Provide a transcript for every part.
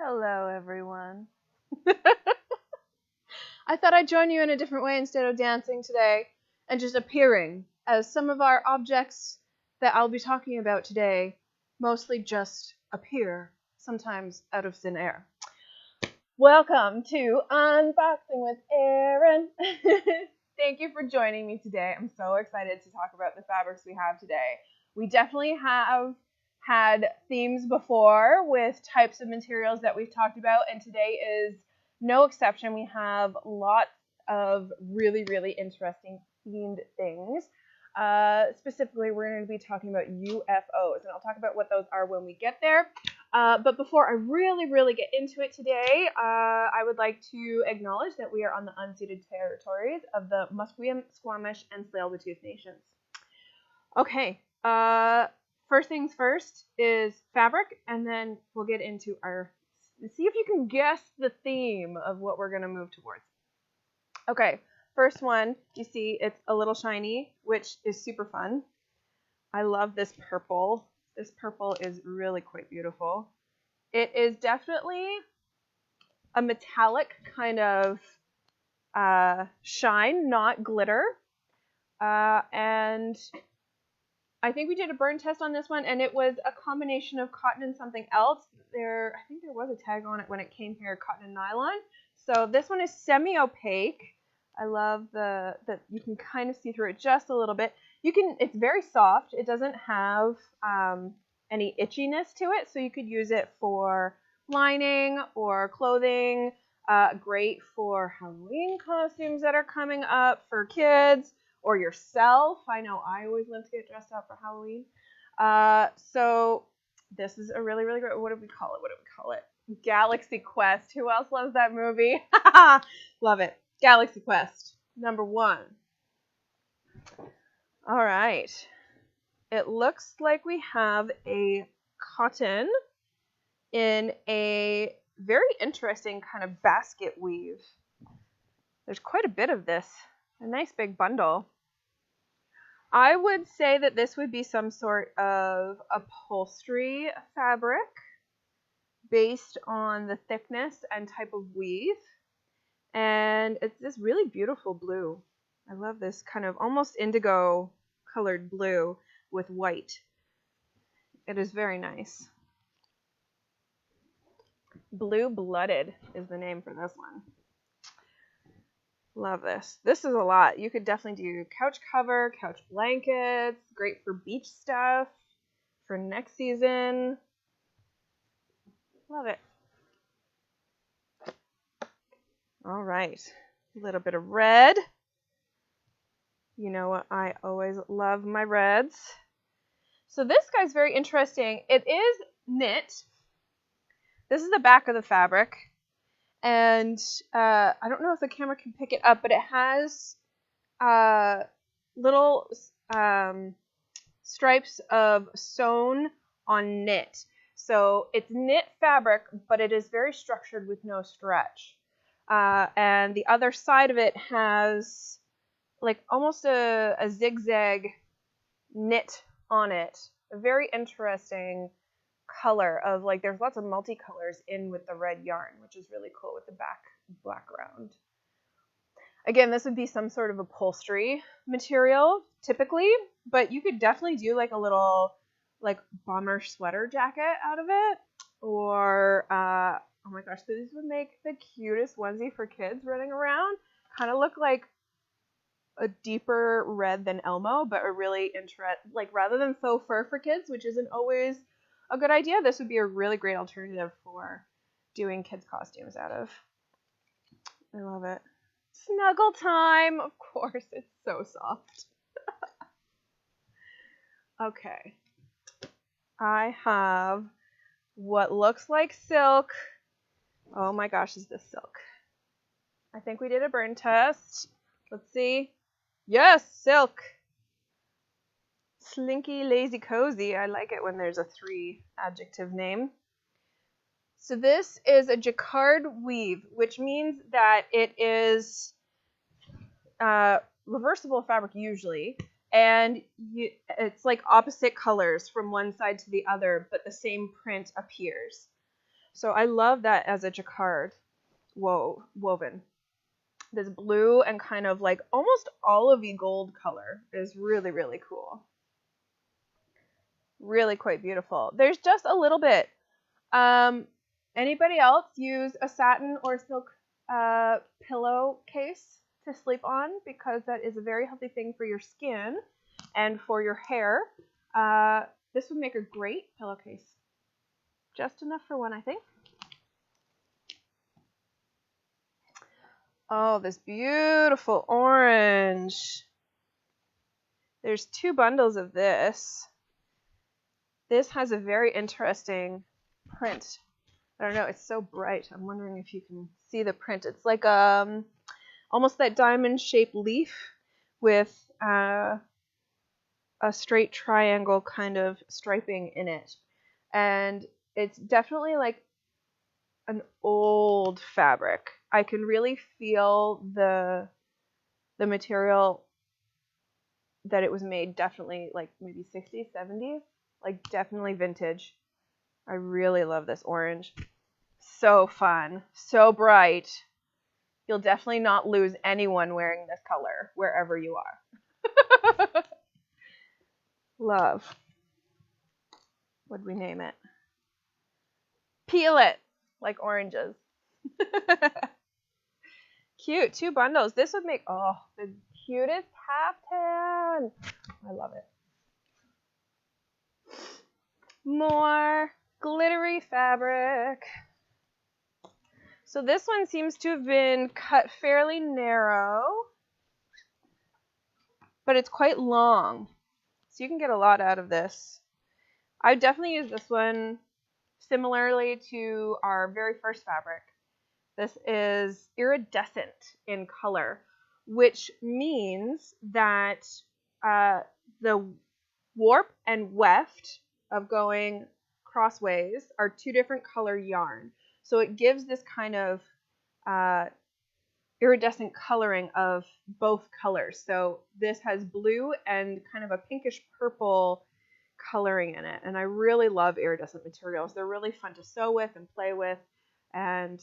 Hello, everyone. I thought I'd join you in a different way instead of dancing today and just appearing, as some of our objects that I'll be talking about today mostly just appear, sometimes out of thin air. Welcome to Unboxing with Erin. Thank you for joining me today. I'm so excited to talk about the fabrics we have today. We definitely have had themes before with types of materials that we've talked about, and today is no exception. We have lots of really, really interesting themed things. Specifically, we're going to be talking about UFOs, and I'll talk about what those are when we get there. But before I really get into it today, I would like to acknowledge that we are on the unceded territories of the Musqueam, Squamish, and Tsleil-Waututh nations. Okay, first things first is fabric, and then we'll get into see if you can guess the theme of what we're going to move towards. Okay, first one, you see it's a little shiny, which is super fun. I love this purple. This purple is really quite beautiful. It is definitely a metallic kind of shine, not glitter. And I think we did a burn test on this one, and it was a combination of cotton and something else. I think there was a tag on it when it came here, cotton and nylon. So this one is semi-opaque. I love that you can kind of see through it just a little bit. It's very soft. It doesn't have any itchiness to it, so you could use it for lining or clothing. Great for Halloween costumes that are coming up for kids or yourself. I know I always love to get dressed up for Halloween. So this is a really, really great. What do we call it? Galaxy Quest. Who else loves that movie? Love it. Galaxy Quest, number 1. All right. It looks like we have a cotton in a very interesting kind of basket weave. There's quite a bit of this. A nice big bundle. I would say that this would be some sort of upholstery fabric based on the thickness and type of weave. And it's this really beautiful blue. I love this kind of almost indigo colored blue with white. It is very nice. Blue Blooded is the name for this one. Love this. This is a lot. You could definitely do couch cover, couch blankets, great for beach stuff, for next season. Love it. All right. A little bit of red. You know what? I always love my reds. So this guy's very interesting. It is knit. This is the back of the fabric. And I don't know if the camera can pick it up, but it has little stripes of sewn on knit. So it's knit fabric, but it is very structured with no stretch. And the other side of it has like almost a zigzag knit on it. A very interesting color of like there's lots of multicolors in with the red yarn, which is really cool with the background. Again, this would be some sort of upholstery material typically, but you could definitely do like a little like bomber sweater jacket out of it, or oh my gosh, these would make the cutest onesie for kids running around. Kind of look like a deeper red than Elmo, but a really like rather than faux fur for kids, which isn't always a good idea, this would be a really great alternative for doing kids costumes out of. I love it. Snuggle time, of course, it's so soft. Okay. I have what looks like silk. Oh my gosh, is this silk? I think we did a burn test. Let's see. Yes, silk. Slinky, lazy, cozy. I like it when there's a 3 adjective name. So this is a jacquard weave, which means that it is reversible fabric usually, and it's like opposite colors from one side to the other, but the same print appears. So I love that as a jacquard woven. This blue and kind of like almost olivey gold color is really, really cool. Really quite beautiful. There's just a little bit. Anybody else use a satin or silk pillowcase to sleep on? Because that is a very healthy thing for your skin and for your hair. This would make a great pillowcase. Just enough for one, I think. Oh, this beautiful orange. There's 2 bundles of this. This has a very interesting print. I don't know, it's so bright. I'm wondering if you can see the print. It's like almost that diamond-shaped leaf with a straight triangle kind of striping in it. And it's definitely like an old fabric. I can really feel the material that it was made, definitely like maybe 60s, 70s, like definitely vintage. I really love this orange. So fun, so bright. You'll definitely not lose anyone wearing this color wherever you are. Love. What'd we name it? Peel it, like oranges. Cute, 2 bundles. This would make, oh, the cutest caftan. I love it. More glittery fabric. So this one seems to have been cut fairly narrow, but it's quite long. So you can get a lot out of this. I would definitely use this one similarly to our very first fabric. This is iridescent in color, which means that the warp and weft of going crossways are 2 different color yarn. So it gives this kind of iridescent coloring of both colors. So this has blue and kind of a pinkish purple coloring in it. And I really love iridescent materials. They're really fun to sew with and play with and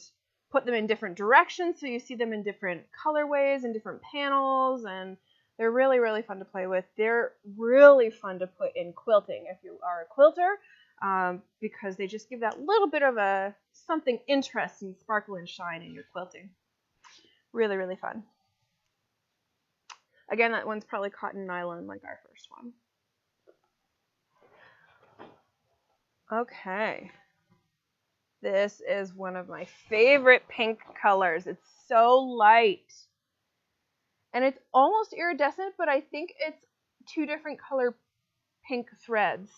put them in different directions so you see them in different colorways and different panels, and they're really, really fun to play with. They're really fun to put in quilting if you are a quilter, because they just give that little bit of a something interesting, sparkle and shine in your quilting. Really, really fun. Again, that one's probably cotton nylon like our first one. Okay. This is one of my favorite pink colors. It's so light. And it's almost iridescent, but I think it's 2 different color pink threads.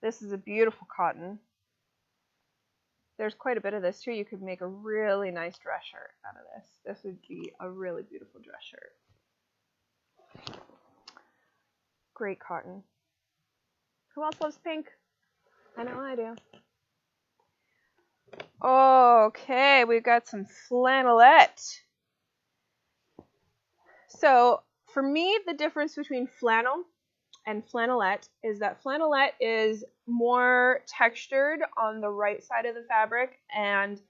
This is a beautiful cotton. There's quite a bit of this too. You could make a really nice dress shirt out of this. This would be a really beautiful dress shirt. Great cotton. Who else loves pink? I know I do. Okay, we've got some flannelette. So for me, the difference between flannel and flannelette is that flannelette is more textured on the right side of the fabric and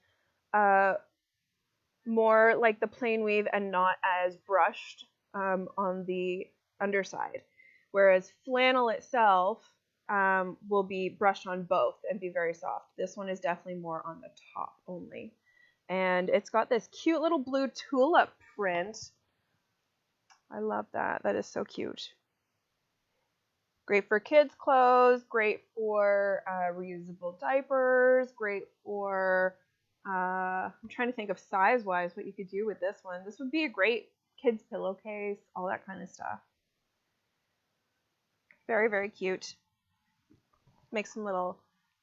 more like the plain weave and not as brushed on the underside. Whereas flannel itself will be brushed on both and be very soft. This one is definitely more on the top only. And it's got this cute little blue tulip print. I love that. That is so cute. Great for kids' clothes, great for reusable diapers, great for, I'm trying to think of size-wise what you could do with this one. This would be a great kids' pillowcase, all that kind of stuff. Very, very cute. Make some little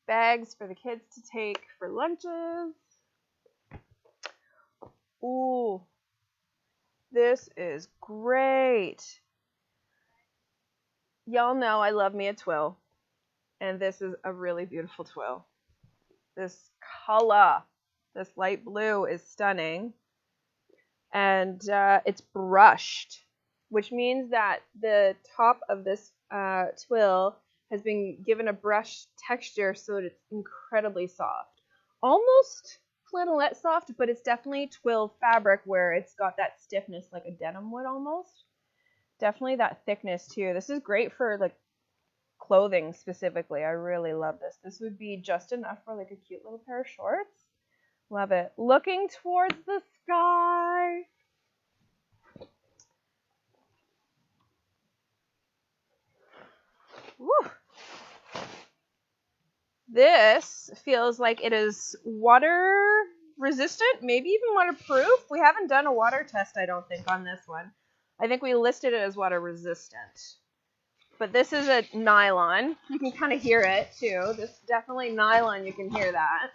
bags for the kids to take for lunches. Ooh, this is great. Y'all know I love me a twill, and this is a really beautiful twill. This color, this light blue is stunning, and it's brushed, which means that the top of this twill has been given a brush texture so that it's incredibly soft. Almost flannelette soft, but it's definitely twill fabric where it's got that stiffness like a denim would almost. Definitely that thickness too. This is great for like clothing specifically. I really love this. This would be just enough for like a cute little pair of shorts. Love it. Looking towards the sky. Woo. This feels like it is water resistant, maybe even waterproof. We haven't done a water test, I don't think, on this one. I think we listed it as water resistant. But this is a nylon. You can kind of hear it too. This is definitely nylon. You can hear that.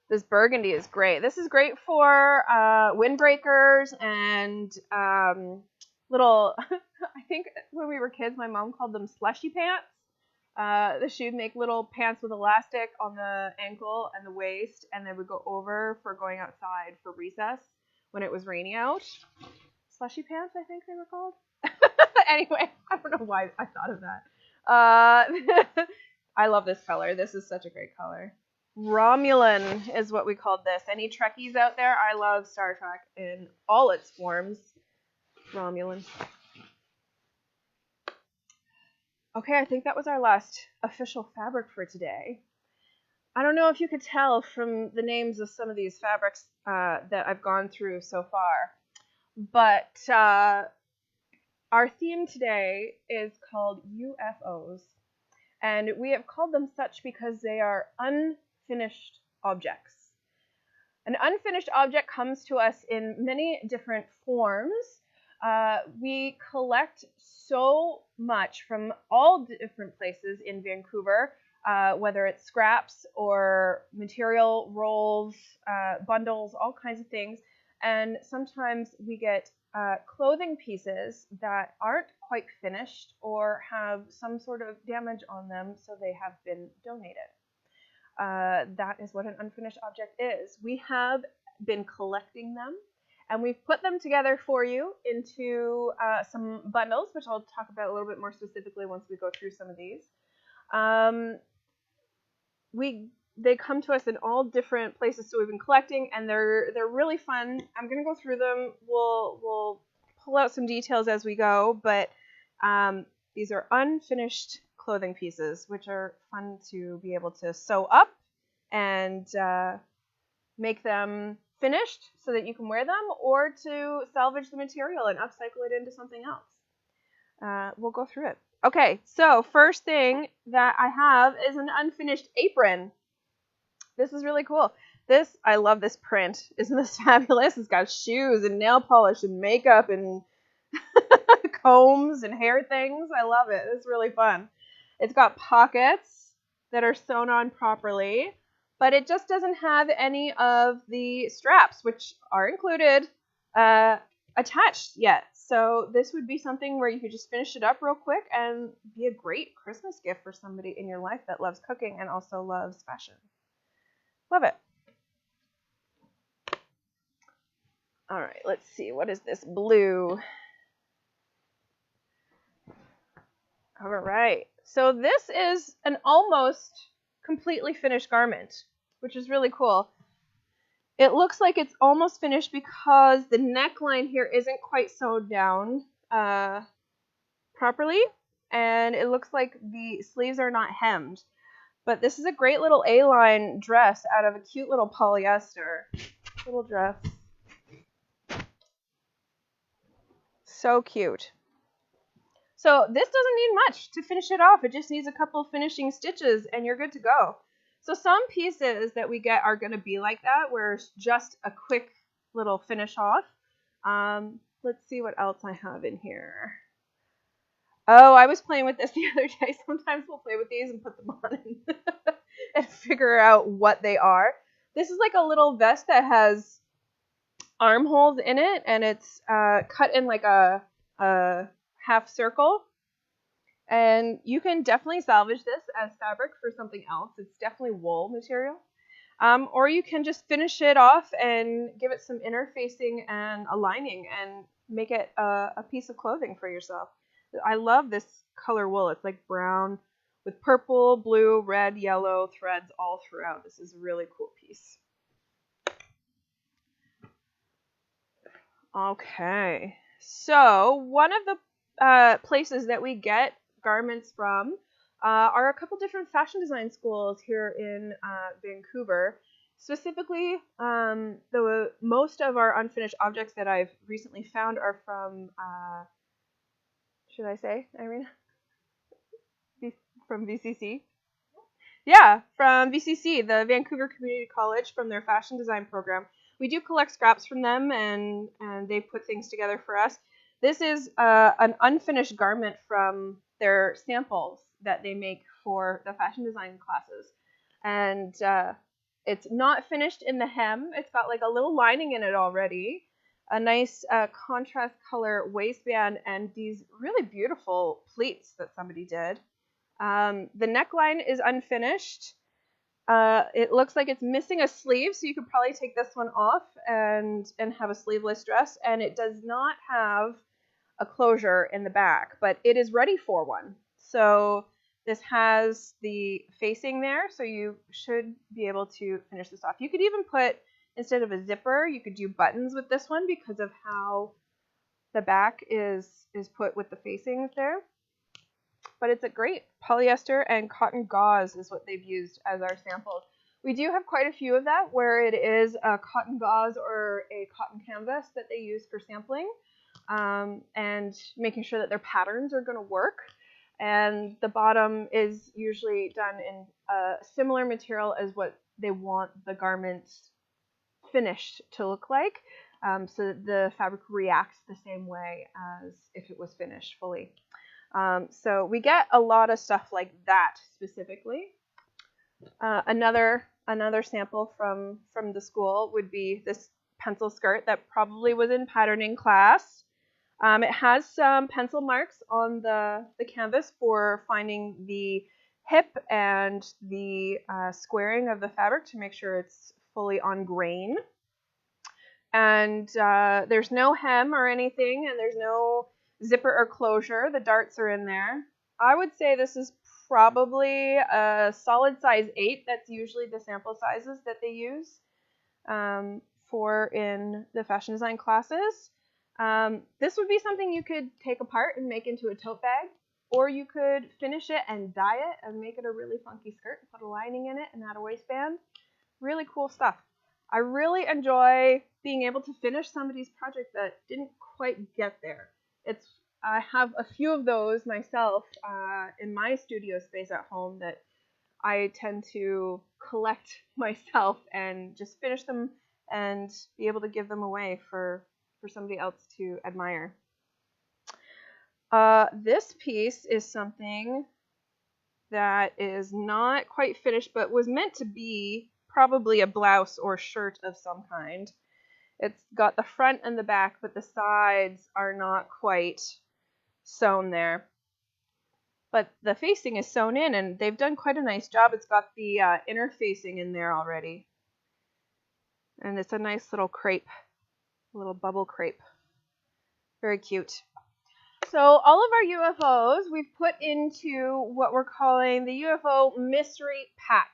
This burgundy is great. This is great for windbreakers and little, I think when we were kids, my mom called them slushy pants. She would make little pants with elastic on the ankle and the waist, and they would go over for going outside for recess when it was raining out. Slushy pants, I think they were called. Anyway, I don't know why I thought of that. I love this color. This is such a great color. Romulan is what we called this. Any Trekkies out there? I love Star Trek in all its forms. Romulan. Okay, I think that was our last official fabric for today. I don't know if you could tell from the names of some of these fabrics that I've gone through so far, but our theme today is called UFOs, and we have called them such because they are unfinished objects. An unfinished object comes to us in many different forms. We collect so much from all different places in Vancouver, whether it's scraps or material rolls, bundles, all kinds of things. And sometimes we get clothing pieces that aren't quite finished or have some sort of damage on them, so they have been donated. That is what an unfinished object is. We have been collecting them, and we've put them together for you into some bundles, which I'll talk about a little bit more specifically once we go through some of these. They come to us in all different places, so we've been collecting, and they're really fun. I'm gonna go through them. We'll pull out some details as we go, but these are unfinished clothing pieces, which are fun to be able to sew up and make them finished so that you can wear them, or to salvage the material and upcycle it into something else. We'll go through it. Okay, so first thing that I have is an unfinished apron. This is really cool. I love this print. Isn't this fabulous? It's got shoes and nail polish and makeup and combs and hair things. I love it. It's really fun. It's got pockets that are sewn on properly, but it just doesn't have any of the straps, which are included, attached yet. So this would be something where you could just finish it up real quick and be a great Christmas gift for somebody in your life that loves cooking and also loves fashion. Love it. All right, let's see. What is this? Blue. All right. So this is an almost completely finished garment, which is really cool. It looks like it's almost finished because the neckline here isn't quite sewed down properly, and it looks like the sleeves are not hemmed. But this is a great little A-line dress out of a cute little polyester. Little dress. So cute. So this doesn't need much to finish it off. It just needs a couple of finishing stitches and you're good to go. So some pieces that we get are going to be like that, where it's just a quick little finish off. Let's see what else I have in here. Oh, I was playing with this the other day. Sometimes we'll play with these and put them on and figure out what they are. This is like a little vest that has armholes in it, and it's cut in like a half circle. And you can definitely salvage this as fabric for something else. It's definitely wool material. Or you can just finish it off and give it some interfacing and a lining and make it a piece of clothing for yourself. I love this color wool. It's like brown with purple, blue, red, yellow threads all throughout. This is a really cool piece. Okay, so one of the places that we get garments from are a couple different fashion design schools here in Vancouver. Specifically, most of our unfinished objects that I've recently found are from, should I say, Irene? From VCC? Yeah, from VCC, the Vancouver Community College, from their fashion design program. We do collect scraps from them, and they put things together for us. This is an unfinished garment from their samples that they make for the fashion design classes. And it's not finished in the hem. It's got like a little lining in it already, a nice contrast color waistband, and these really beautiful pleats that somebody did. The neckline is unfinished. It looks like it's missing a sleeve, so you could probably take this one off and have a sleeveless dress. And it does not have a closure in the back, but it is ready for one. So this has the facing there, so you should be able to finish this off. You could even put, instead of a zipper, you could do buttons with this one because of how the back is put with the facings there. But it's a great polyester and cotton gauze is what they've used as our samples. We do have quite a few of that where it is a cotton gauze or a cotton canvas that they use for sampling, and making sure that their patterns are going to work. And the bottom is usually done in a similar material as what they want the garments finished to look like, so that the fabric reacts the same way as if it was finished fully. So we get a lot of stuff like that specifically. Another sample from the school would be this pencil skirt that probably was in patterning class. It has some pencil marks on the canvas for finding the hip and the squaring of the fabric to make sure it's fully on grain. And there's no hem or anything, and there's no zipper or closure. The darts are in there. I would say this is probably a solid size 8. That's usually the sample sizes that they use for in the fashion design classes. This would be something you could take apart and make into a tote bag, or you could finish it and dye it and make it a really funky skirt, put a lining in it and add a waistband. Really cool stuff. I really enjoy being able to finish somebody's project that didn't quite get there. I have a few of those myself in my studio space at home that I tend to collect myself and just finish them and be able to give them away for somebody else to admire. This piece is something that is not quite finished, but was meant to be probably a blouse or shirt of some kind. It's got the front and the back, but the sides are not quite sewn there. But the facing is sewn in, and they've done quite a nice job. It's got the inner facing in there already. And it's a nice little crepe, little bubble crepe. Very cute. So all of our UFOs we've put into what we're calling the UFO Mystery Pack.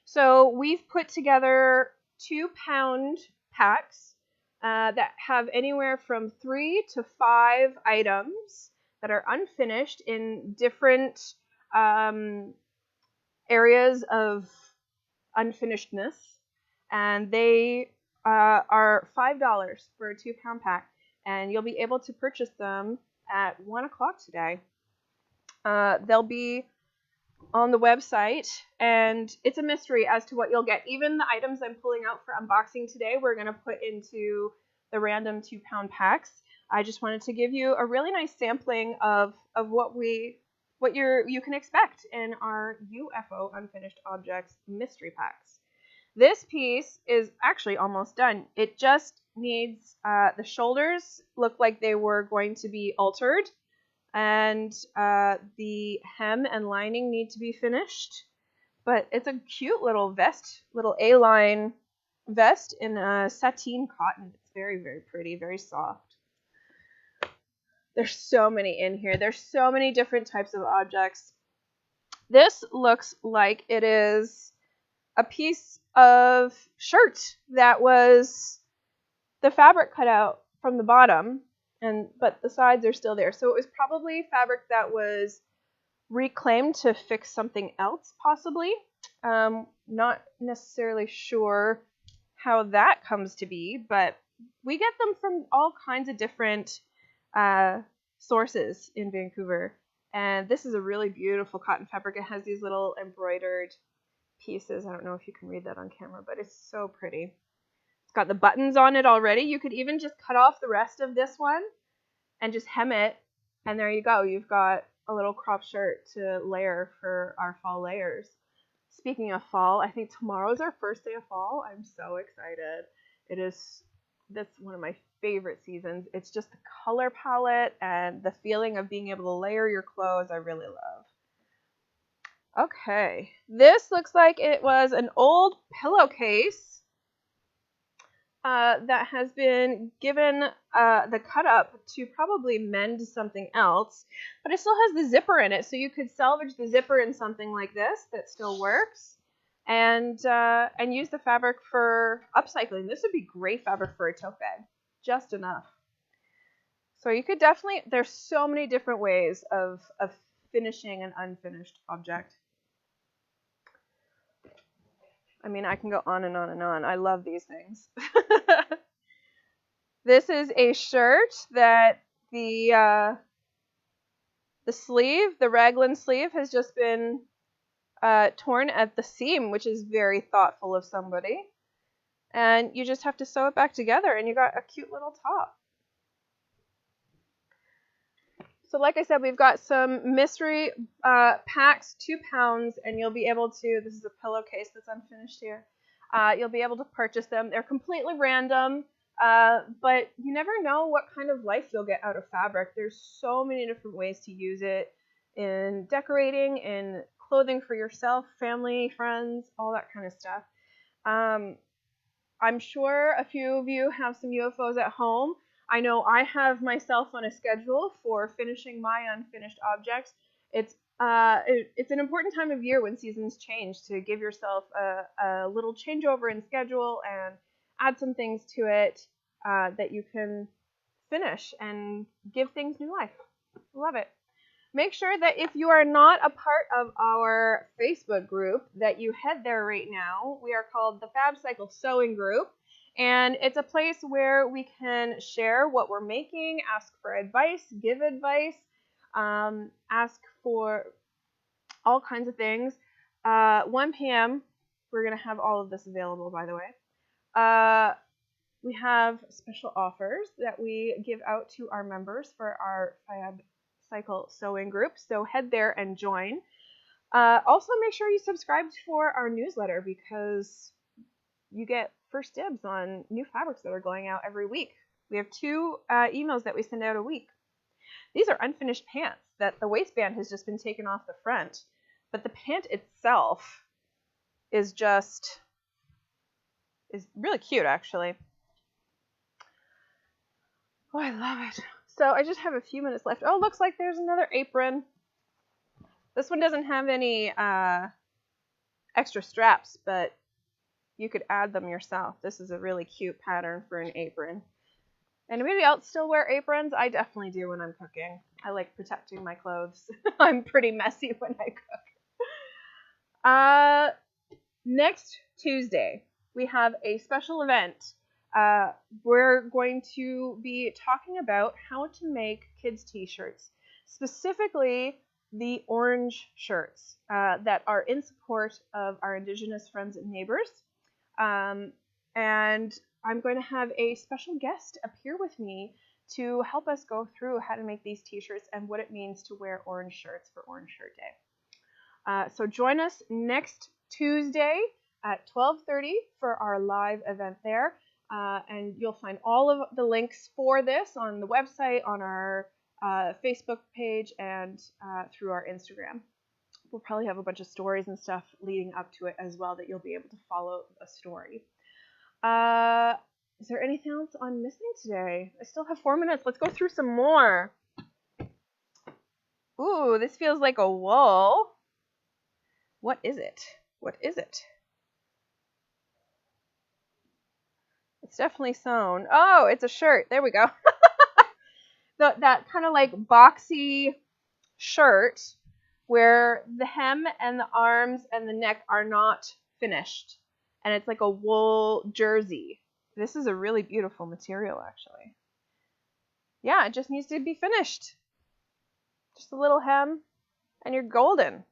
So we've put together 2-pound packs that have anywhere from 3 to 5 items that are unfinished in different areas of unfinishedness. And they are $5 for a 2-pound pack. And you'll be able to purchase them at 1 o'clock today. They'll be on the website, and it's a mystery as to what you'll get. Even the items I'm pulling out for unboxing today, we're going to put into the random 2-pound packs. I just wanted to give you a really nice sampling of what you can expect in our UFO Unfinished Objects mystery packs. This piece is actually almost done. It just needs the shoulders look like they were going to be altered, and the hem and lining need to be finished. But it's a cute little vest, little A-line vest in sateen cotton. It's very, very pretty, very soft. There's so many in here. There's so many different types of objects. This looks like it is a piece of shirt that was the fabric cut out from the bottom, but the sides are still there. So it was probably fabric that was reclaimed to fix something else, possibly. Not necessarily sure how that comes to be, but we get them from all kinds of different sources in Vancouver. And this is a really beautiful cotton fabric. It has these little embroidered pieces. I don't know if you can read that on camera, but it's so pretty. It's got the buttons on it already. You could even just cut off the rest of this one and just hem it, and there you go. You've got a little crop shirt to layer for our fall layers. Speaking of fall, I think tomorrow's our first day of fall. I'm so excited. That's one of my favorite seasons. It's just the color palette and the feeling of being able to layer your clothes I really love. Okay, this looks like it was an old pillowcase that has been given the cut up to probably mend something else, but it still has the zipper in it, so you could salvage the zipper in something like this that still works, and use the fabric for upcycling. This would be great fabric for a tote bag, just enough. So you could definitely, there's so many different ways of finishing an unfinished object. I mean, I can go on and on and on. I love these things. This is a shirt that the sleeve, the raglan sleeve, has just been torn at the seam, which is very thoughtful of somebody. And you just have to sew it back together, and you got a cute little top. So like I said, we've got some mystery packs, 2 pounds, and you'll be able to, this is a pillowcase that's unfinished here, you'll be able to purchase them. They're completely random, but you never know what kind of life you'll get out of fabric. There's so many different ways to use it in decorating, in clothing for yourself, family, friends, all that kind of stuff. I'm sure a few of you have some UFOs at home. I know I have myself on a schedule for finishing my unfinished objects. It's an important time of year when seasons change to give yourself a little changeover in schedule and add some things to it that you can finish and give things new life. Love it. Make sure that if you are not a part of our Facebook group, that you head there right now. We are called the FABCYCLE Sewing Group. And it's a place where we can share what we're making, ask for advice, give advice, ask for all kinds of things. 1 p.m., we're going to have all of this available, by the way. We have special offers that we give out to our members for our FABCYCLE Sewing Group, so head there and join. Also, make sure you subscribe for our newsletter because you get first dibs on new fabrics that are going out every week. We have 2 emails that we send out a week. These are unfinished pants that the waistband has just been taken off the front, but the pant itself is really cute, actually. Oh, I love it. So I just have a few minutes left. Oh, looks like there's another apron. This one doesn't have any extra straps, but you could add them yourself. This is a really cute pattern for an apron. Anybody else still wear aprons? I definitely do when I'm cooking. I like protecting my clothes. I'm pretty messy when I cook. Next Tuesday, we have a special event. We're going to be talking about how to make kids' t-shirts, specifically the orange shirts that are in support of our Indigenous friends and neighbors. And I'm going to have a special guest appear with me to help us go through how to make these t-shirts and what it means to wear orange shirts for Orange Shirt Day. So join us next Tuesday at 12:30 for our live event there. And you'll find all of the links for this on the website, on our Facebook page, and through our Instagram. We'll probably have a bunch of stories and stuff leading up to it as well that you'll be able to follow a story. Is there anything else I'm missing today? I still have 4 minutes. Let's go through some more. Ooh, this feels like a wool. What is it? What is it? It's definitely sewn. Oh, it's a shirt. There we go. That kind of like boxy shirt where the hem and the arms and the neck are not finished. And it's like a wool jersey. This is a really beautiful material, actually. Yeah, it just needs to be finished. Just a little hem, and you're golden.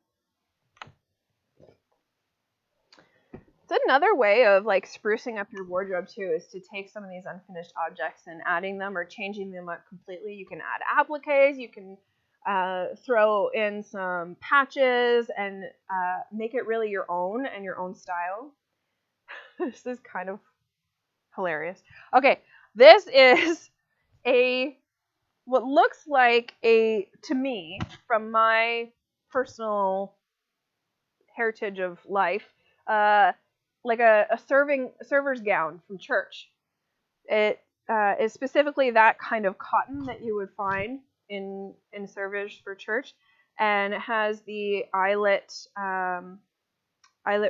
It's another way of like sprucing up your wardrobe too, is to take some of these unfinished objects and adding them or changing them up completely. You can add appliques, you can throw in some patches and make it really your own and your own style. This is kind of hilarious. Okay, this is what looks like to me, from my personal heritage of life, like a server's gown from church. It is specifically that kind of cotton that you would find in servage for church, and it has the eyelet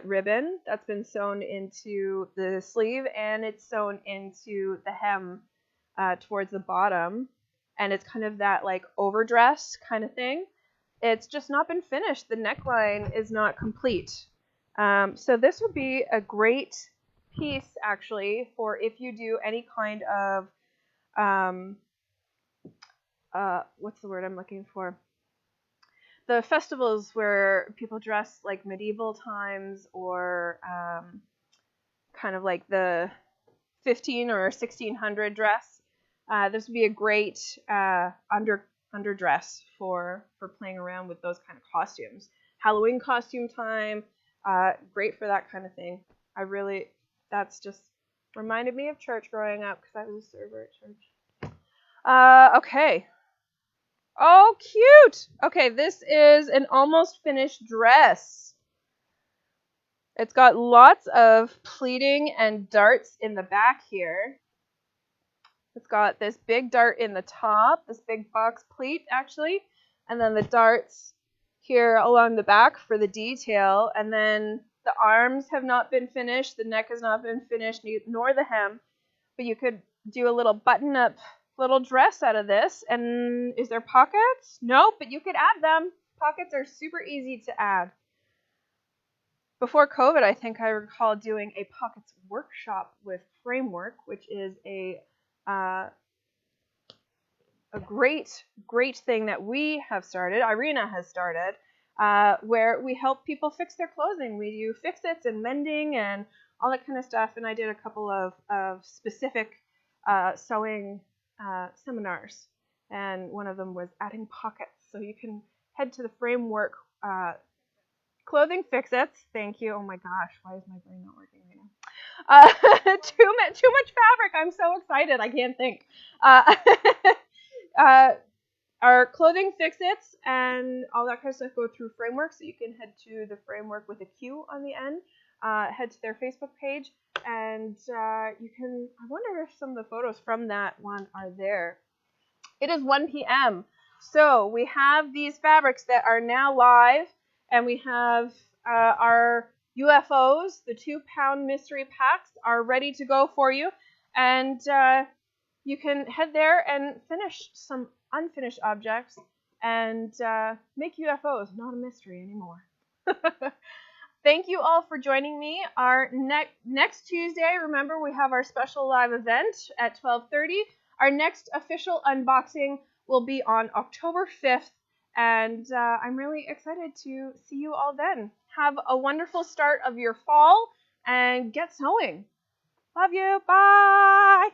ribbon that's been sewn into the sleeve, and it's sewn into the hem towards the bottom, and it's kind of that like overdress kind of thing. It's just not been finished. The neckline is not complete. So this would be a great piece, actually, for if you do any kind of, what's the word I'm looking for? The festivals where people dress like medieval times, or kind of like the 15 or 1600 dress. This would be a great underdress for playing around with those kind of costumes. Halloween costume time. Great for that kind of thing. That's just reminded me of church growing up, because I was a server at church. Okay. Oh, cute! Okay, this is an almost finished dress. It's got lots of pleating and darts in the back here. It's got this big dart in the top, this big box pleat, actually, and then the darts here along the back for the detail, and then the arms have not been finished, the neck has not been finished, nor the hem, but you could do a little button-up little dress out of this. And is there pockets? Nope, but you could add them. Pockets are super easy to add. Before COVID, I think I recall doing a pockets workshop with Framework, which is a great thing that we have started, Irina has started, where we help people fix their clothing. We do fix-its and mending and all that kind of stuff, and I did a couple of specific sewing seminars, and one of them was adding pockets. So you can head to the Framework clothing fix-its. Thank you. Oh my gosh, why is my brain not working right now? Too much fabric. I'm so excited. I can't think. Our clothing fix-its and all that kind of stuff go through Framework, so you can head to the Framework with a Q on the end. Head to their Facebook page, and you can. I wonder if some of the photos from that one are there. It is 1 p.m. So we have these fabrics that are now live, and we have our UFOs, the 2-pound mystery packs, are ready to go for you, and you can head there and finish some unfinished objects and make UFOs not a mystery anymore. Thank you all for joining me. Our next Tuesday, remember, we have our special live event at 12:30. Our next official unboxing will be on October 5th, and I'm really excited to see you all then. Have a wonderful start of your fall, and get sewing. Love you. Bye.